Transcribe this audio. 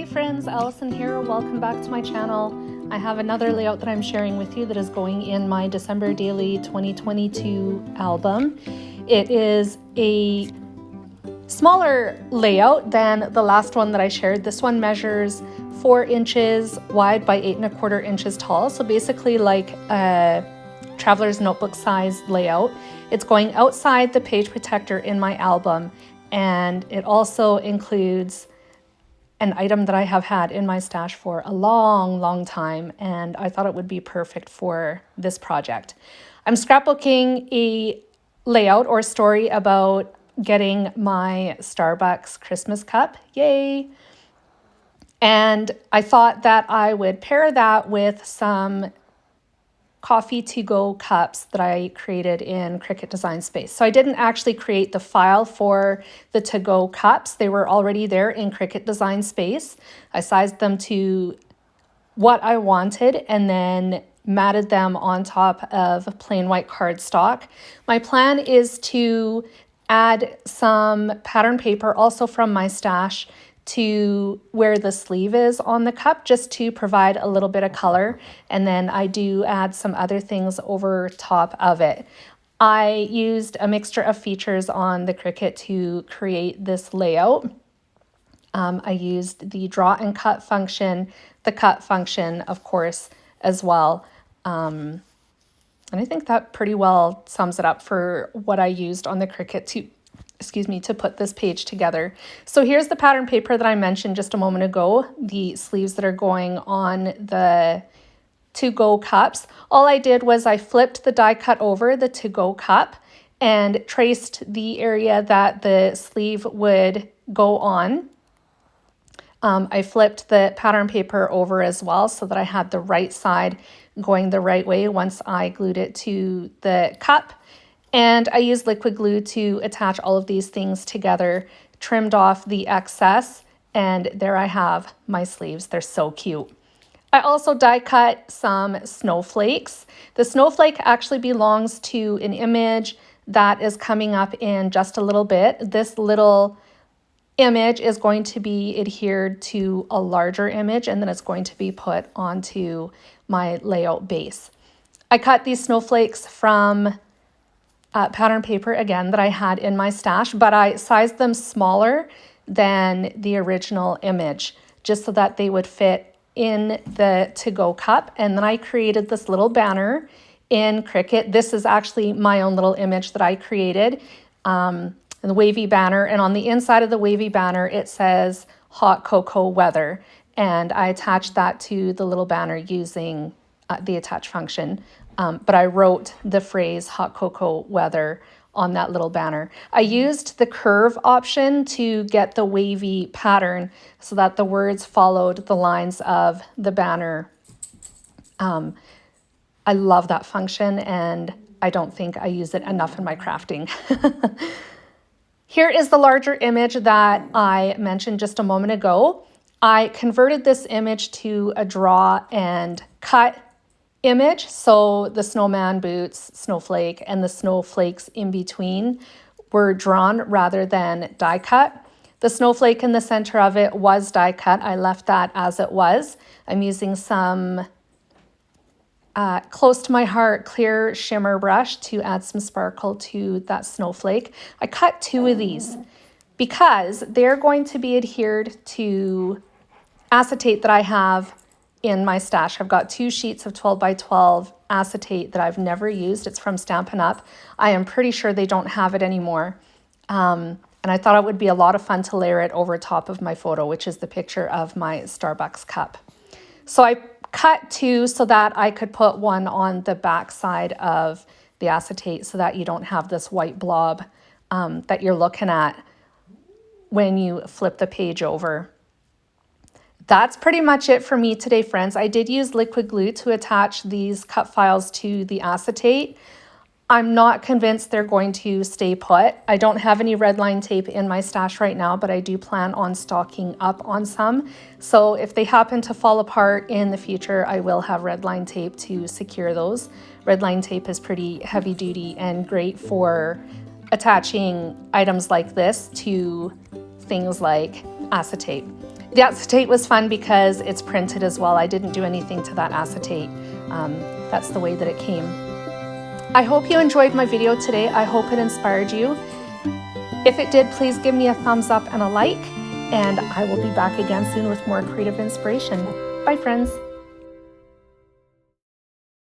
Hi friends, Allison here. Welcome back to my channel. I have another layout that I'm sharing with you that is going in my December Daily 2022 album. It is a smaller layout than the last one that I shared. This one measures 4 inches wide by 8¼ inches tall. So basically like a traveler's notebook size layout. It's going outside the page protector in my album, and it also includes an item that I have had in my stash for a long time, and I thought it would be perfect for this project. I'm scrapbooking a layout or story about getting my Starbucks Christmas cup. Yay! And I thought that I would pair that with some coffee to-go cups that I created in Cricut Design Space. So I didn't actually create the file for the to-go cups. They were already there in Cricut Design Space. I sized them to what I wanted and then matted them on top of plain white cardstock. My plan is to add some pattern paper also from my stash to where the sleeve is on the cup, just to provide a little bit of color. And then I do add some other things over top of it. I used a mixture of features on the Cricut to create this layout. I used the draw and cut function, the cut function, of course, as well. And I think that pretty well sums it up for what I used on the Cricut to put this page together. So here's the pattern paper that I mentioned just a moment ago, the sleeves that are going on the to-go cups. All I did was I flipped the die cut over the to-go cup and traced the area that the sleeve would go on. I flipped the pattern paper over as well so that I had the right side going the right way once I glued it to the cup. And I used liquid glue to attach all of these things together, trimmed off the excess, and there I have my sleeves. They're so cute. I also die cut some snowflakes. The snowflake actually belongs to an image that is coming up in just a little bit. This little image is going to be adhered to a larger image, and then it's going to be put onto my layout base. I cut these snowflakes from pattern paper again that I had in my stash, but I sized them smaller than the original image just so that they would fit in the to-go cup. And then I created this little banner in Cricut. This is actually my own little image that I created, the wavy banner. And on the inside of the wavy banner, it says hot cocoa weather. And I attached that to the little banner using the attach function. But I wrote the phrase hot cocoa weather on that little banner. I used the curve option to get the wavy pattern so that the words followed the lines of the banner. I love that function, and I don't think I use it enough in my crafting. Here is the larger image that I mentioned just a moment ago. I converted this image to a draw and cut image. So the snowman boots, snowflake, and the snowflakes in between were drawn rather than die cut. The snowflake in the center of it was die cut. I left that as it was. I'm using some close to my heart clear shimmer brush to add some sparkle to that snowflake. I cut 2 of these because they're going to be adhered to acetate that I have in my stash. I've got 2 sheets of 12 by 12 acetate that I've never used. It's from Stampin' Up. I am pretty sure they don't have it anymore. And I thought it would be a lot of fun to layer it over top of my photo, which is the picture of my Starbucks cup. So I cut 2 so that I could put one on the back side of the acetate so that you don't have this white blob that you're looking at when you flip the page over. That's pretty much it for me today, friends. I did use liquid glue to attach these cut files to the acetate. I'm not convinced they're going to stay put. I don't have any red line tape in my stash right now, but I do plan on stocking up on some. So if they happen to fall apart in the future, I will have red line tape to secure those. Red line tape is pretty heavy duty and great for attaching items like this to things like acetate. The acetate was fun because it's printed as well. I didn't do anything to that acetate. That's the way that it came. I hope you enjoyed my video today. I hope it inspired you. If it did, please give me a thumbs up and a like, and I will be back again soon with more creative inspiration. Bye, friends.